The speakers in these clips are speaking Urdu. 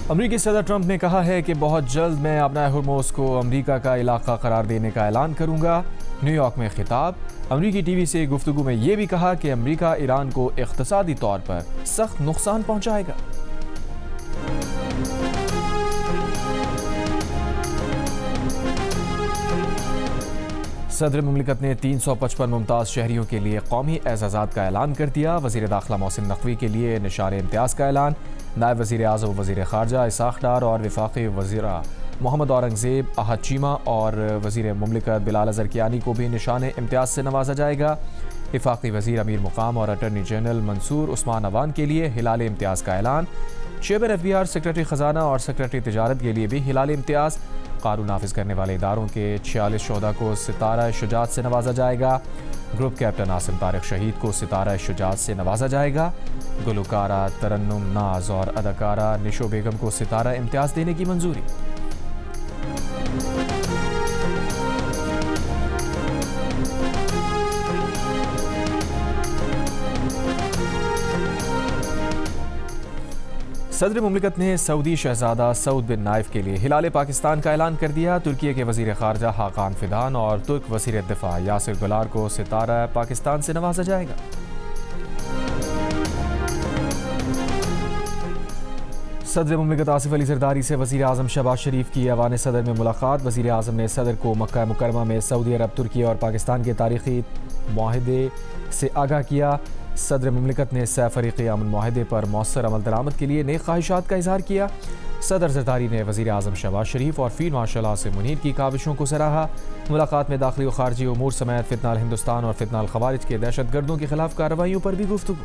امریکی صدر ٹرمپ نے کہا ہے کہ بہت جلد میں اپنا ہرموز کو امریکہ کا علاقہ قرار دینے کا اعلان کروں گا۔ نیو یارک میں خطاب۔ امریکی ٹی وی سے گفتگو میں یہ بھی کہا کہ امریکہ ایران کو اقتصادی طور پر سخت نقصان پہنچائے گا۔ صدر مملکت نے 355 ممتاز شہریوں کے لیے قومی اعزازات کا اعلان کر دیا۔ وزیر داخلہ محسن نقوی کے لیے نشان امتیاز کا اعلان۔ نائب وزیر اعظم و وزیر خارجہ اسحاق ڈار اور وفاقی وزراء محمد اورنگزیب، احد چیمہ اور وزیر مملکت بلال اظہر کیانی کو بھی نشان امتیاز سے نوازا جائے گا۔ وفاقی وزیر امیر مقام اور اٹارنی جنرل منصور عثمان عوان کے لیے ہلال امتیاز کا اعلان۔ Chairman F B R, secretary خزانہ اور سیکرٹری تجارت کے لیے بھی ہلال امتیاز۔ قانون نافذ کرنے والے اداروں کے 46 شہداء کو ستارہ شجاعت سے نوازا جائے گا۔ گروپ کیپٹن عاصم طارق شہید کو ستارہ شجاعت سے نوازا جائے گا۔ گلوکارہ ترنم ناز اور اداکارہ نشو بیگم کو ستارہ امتیاز دینے کی منظوری۔ صدر مملکت نے سعودی شہزادہ سعود بن نائف کے لیے ہلال پاکستان کا اعلان کر دیا۔ ترکی کے وزیر خارجہ حاکان فیدان اور ترک وزیر دفاع یاسر گلار کو ستارہ پاکستان سے نوازا جائے گا۔ صدر مملکت آصف علی زرداری سے وزیر اعظم شہباز شریف کی ایوان صدر میں ملاقات۔ وزیر اعظم نے صدر کو مکہ مکرمہ میں سعودی عرب، ترکی اور پاکستان کے تاریخی معاہدے سے آگاہ کیا۔ صدر مملکت نے سہ فریقی امن معاہدے پر مؤثر عمل درآمد کے لیے نیک خواہشات کا اظہار کیا۔ صدر زرداری نے وزیر اعظم شہباز شریف اور فیلڈ مارشل عاصم منیر کی کاوشوں کو سراہا۔ ملاقات میں داخلی و خارجی امور سمیت فتنہ الہندوستان اور فتنہ الخوارج کے دہشت گردوں کے خلاف کارروائیوں پر بھی گفتگو۔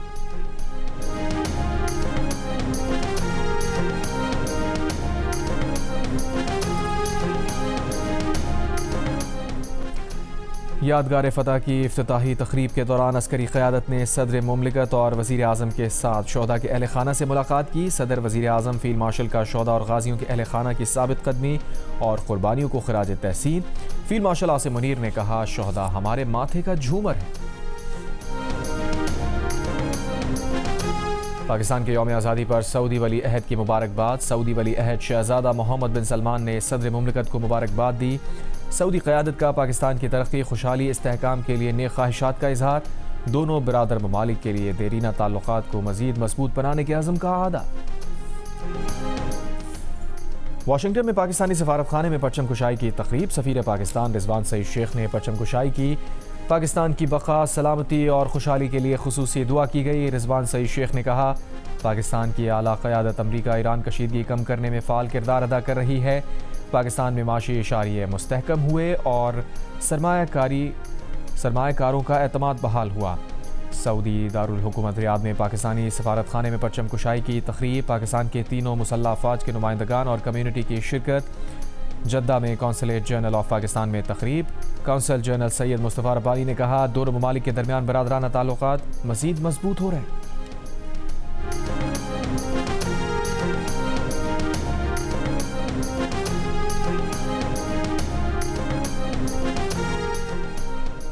یادگار فتح کی افتتاحی تقریب کے دوران عسکری قیادت نے صدر مملکت اور وزیر اعظم کے ساتھ شہداء کے اہل خانہ سے ملاقات کی۔ صدر، وزیر اعظم، فیلڈ مارشل کا شہداء اور غازیوں کے اہل خانہ کی ثابت قدمی اور قربانیوں کو خراج تحسین۔ فیلڈ مارشل عاصم منیر نے کہا، شہداء ہمارے ماتھے کا جھومر ہے۔ پاکستان کے یوم آزادی پر سعودی ولی عہد کی مبارکباد۔ سعودی ولی عہد شہزادہ محمد بن سلمان نے صدر مملکت کو مبارکباد دی۔ سعودی قیادت کا پاکستان کی ترقی، خوشحالی، استحکام کے لیے نیک خواہشات کا اظہار۔ دونوں برادر ممالک کے لیے دیرینہ تعلقات کو مزید مضبوط بنانے کے عزم کا اعادہ۔ واشنگٹن میں پاکستانی سفارت خانے میں پرچم کشائی کی تقریب۔ سفیر پاکستان رضوان سعید شیخ نے پرچم کشائی کی۔ پاکستان کی بقا، سلامتی اور خوشحالی کے لیے خصوصی دعا کی گئی۔ رضوان سعید شیخ نے کہا، پاکستان کی اعلیٰ قیادت امریکہ ایران کشیدگی کم کرنے میں فعال کردار ادا کر رہی ہے۔ پاکستان میں معاشی اشاریے مستحکم ہوئے اور سرمایہ کاروں کا اعتماد بحال ہوا۔ سعودی دارالحکومت ریاض میں پاکستانی سفارت خانے میں پرچم کشائی کی تقریب۔ پاکستان کے تینوں مسلح افواج کے نمائندگان اور کمیونٹی کی شرکت۔ جدہ میں قونصلیٹ جنرل آف پاکستان میں تقریب۔ قونصل جنرل سید مصطفیٰ ربانی نے کہا، دونوں ممالک کے درمیان برادرانہ تعلقات مزید مضبوط ہو رہے ہیں۔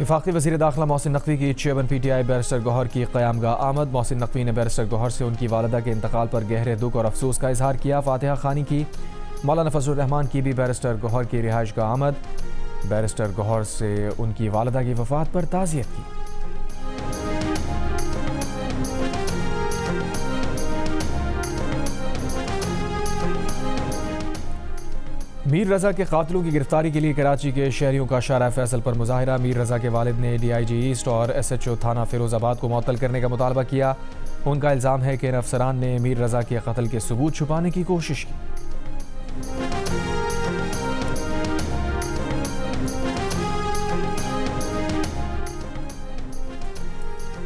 وفاقی وزیر داخلہ محسن نقوی کی chairman P T I barrister Gohar کی قیام گاہ آمد۔ محسن نقوی نے بیرسٹر گوہر سے ان کی والدہ کے انتقال پر گہرے دکھ اور افسوس کا اظہار کیا۔ فاتحہ خوانی کی۔ مولانا فضل الرحمان کی بھی بیرسٹر گوہر کی رہائش گاہ آمد۔ بیرسٹر گوہر سے ان کی والدہ کی وفات پر تعزیت کی۔ میر رضا کے قاتلوں کی گرفتاری کے لیے کراچی کے شہریوں کا شارع فیصل پر مظاہرہ۔ میر رضا کے والد نے ڈی آئی جی ایسٹ اور ایس ایچ او تھانہ فیروز آباد کو معطل کرنے کا مطالبہ کیا۔ ان کا الزام ہے کہ ان افسران نے میر رضا کے قتل کے ثبوت چھپانے کی کوشش کی۔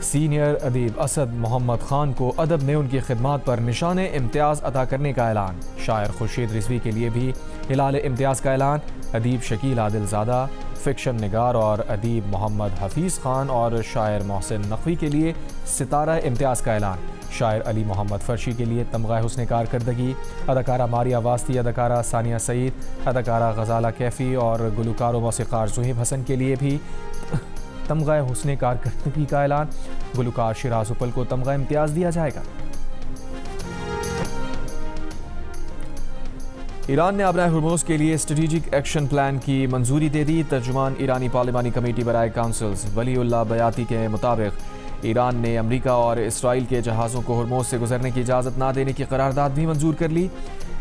سینئر ادیب اسد محمد خان کو ادب میں ان کی خدمات پر نشان امتیاز عطا کرنے کا اعلان۔ شاعر خورشید رضوی کے لیے بھی ہلال امتیاز کا اعلان۔ ادیب شکیل عادل زادہ، فکشن نگار اور ادیب محمد حفیظ خان اور شاعر محسن نقوی کے لیے ستارہ امتیاز کا اعلان۔ شاعر علی محمد فرشی کے لیے تمغہ حسن کارکردگی۔ اداکارہ ماریہ واسطی، اداکارہ ثانیہ سعید، اداکارہ غزالہ کیفی اور گلوکار و موسیقار زہیب حسن کے لیے بھی تمغہ حسن کارکردگی کا اعلان۔ گلوکار شیراز اپل کو تمغہ امتیاز دیا جائے گا۔ ایران نے ابنائے ہرموز کے لیے اسٹریٹجک ایکشن پلان کی منظوری دے دی۔ ترجمان ایرانی پارلیمانی کمیٹی برائے کونسلز ولی اللہ بیاتی کے مطابق ایران نے امریکہ اور اسرائیل کے جہازوں کو ہرموز سے گزرنے کی اجازت نہ دینے کی قرارداد بھی منظور کر لی۔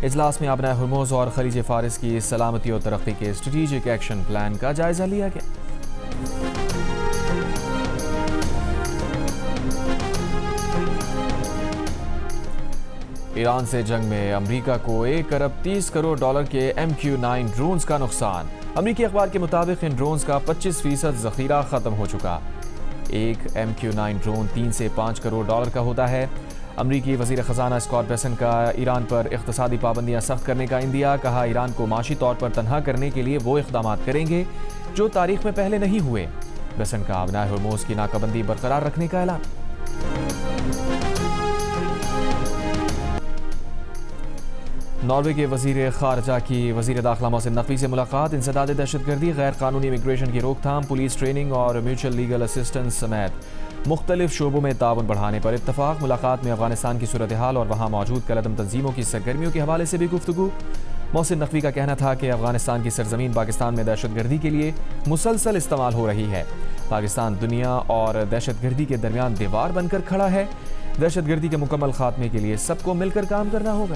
اجلاس میں ابنائے ہرموز اور خلیج فارس کی سلامتی اور ترقی کے اسٹریٹجک ایکشن پلان کا جائزہ لیا گیا۔ ایران سے جنگ میں امریکہ کو 1 ارب 30 کروڑ ڈالر کے MQ-9 ڈرونز کا نقصان۔ امریکی اخبار کے مطابق ان ڈرونز کا 25% ذخیرہ ختم ہو چکا۔ ایک MQ-9 ڈرون 3 سے 5 کروڑ ڈالر کا ہوتا ہے۔ امریکی وزیر خزانہ اسکاٹ بیسنٹ کا ایران پر اقتصادی پابندیاں سخت کرنے کا عندیہ۔ کہا ایران کو معاشی طور پر تنہا کرنے کے لیے وہ اقدامات کریں گے جو تاریخ میں پہلے نہیں ہوئے۔ بیسنٹ کا ابنائے ہرموز کی ناکہ بندی برقرار رکھنے کا اعلان۔ ناروے کے وزیر خارجہ کی وزیر داخلہ محسن نقوی سے ملاقات۔ انسداد دہشت گردی، غیر قانونی امیگریشن کی روک تھام، پولیس ٹریننگ اور میوچل لیگل اسسٹنس سمیت مختلف شعبوں میں تعاون بڑھانے پر اتفاق۔ ملاقات میں افغانستان کی صورتحال اور وہاں موجود کالعدم تنظیموں کی سرگرمیوں کے حوالے سے بھی گفتگو۔ محسن نقوی کا کہنا تھا کہ افغانستان کی سرزمین پاکستان میں دہشت گردی کے لیے مسلسل استعمال ہو رہی ہے۔ پاکستان دنیا اور دہشت گردی کے درمیان دیوار بن کر کھڑا ہے۔ دہشت گردی کے مکمل خاتمے کے لیے سب کو مل کر کام کرنا ہوگا۔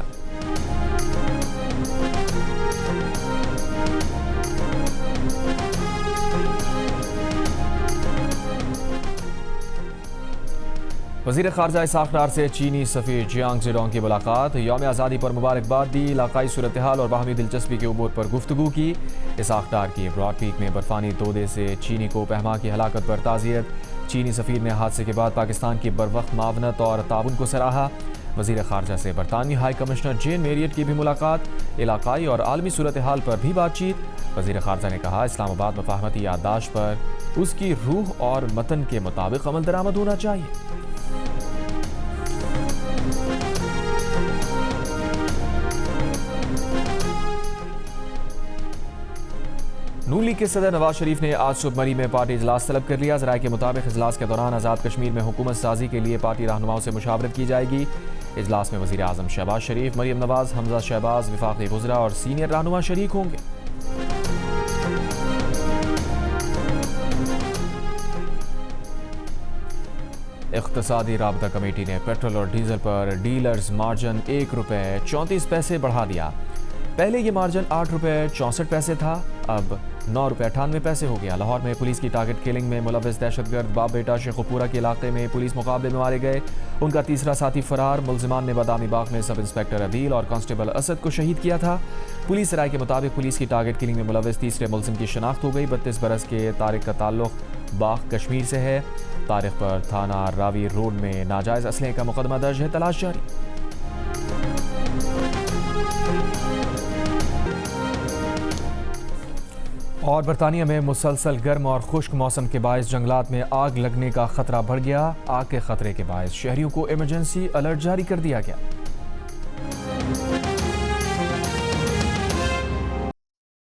وزیر خارجہ اسحاق ڈار سے چینی سفیر جیانگ زیڈونگ کی ملاقات۔ یوم آزادی پر مبارکباد دی، علاقائی صورتحال اور باہمی دلچسپی کے امور پر گفتگو کی۔ اسحاق ڈار کی براڈ پیک میں برفانی تودے سے چینی کو پہما کی ہلاکت پر تعزیت۔ چینی سفیر نے حادثے کے بعد پاکستان کی بروقت معاونت اور تعاون کو سراہا۔ وزیر خارجہ سے برطانوی ہائی کمشنر جین میریٹ کی بھی ملاقات۔ علاقائی اور عالمی صورتحال پر بھی بات چیت۔ وزیر خارجہ نے کہا اسلام آباد مفاہمتی یادداشت پر اس کی روح اور متن کے مطابق عمل درآمد ہونا چاہیے۔ نون لیگ کے صدر نواز شریف نے آج صبح مری میں پارٹی اجلاس طلب کر لیا۔ ذرائع کے مطابق اجلاس کے دوران آزاد کشمیر میں حکومت سازی کے لیے پارٹی رہنماؤں سے مشاورت کی جائے گی۔ اجلاس میں وزیر اعظم شہباز شریف، مریم نواز، حمزہ شہباز، وفاقی وزراء اور سینئر رہنما شریک ہوں گے۔ اقتصادی رابطہ کمیٹی نے پیٹرول اور ڈیزل پر ڈیلرز مارجن 1 روپے 34 پیسے بڑھا دیا۔ پہلے یہ مارجن 8 روپے 64 پیسے تھا، اب 9 روپے 98 پیسے ہو گیا۔ لاہور میں پولیس کی ٹارگٹ کلنگ میں ملوث دہشت گرد باپ بیٹا شیخوپورہ کے علاقے میں پولیس مقابلے میں مارے گئے۔ ان کا تیسرا ساتھی فرار۔ ملزمان نے بادامی باغ میں سب انسپکٹر عدیل اور کانسٹیبل اسد کو شہید کیا تھا۔ پولیس رائے کے مطابق پولیس کی ٹارگٹ کلنگ میں ملوث تیسرے ملزم کی شناخت ہو گئی۔ 32 برس کے طارق کا تعلق باغ کشمیر سے ہے۔ طارق پر تھانہ راوی روڈ میں ناجائز اسلحے کا مقدمہ درج ہے، تلاش جاری۔ اور برطانیہ میں مسلسل گرم اور خشک موسم کے باعث جنگلات میں آگ لگنے کا خطرہ بڑھ گیا۔ آگ کے خطرے کے باعث شہریوں کو ایمرجنسی الرٹ جاری کر دیا گیا۔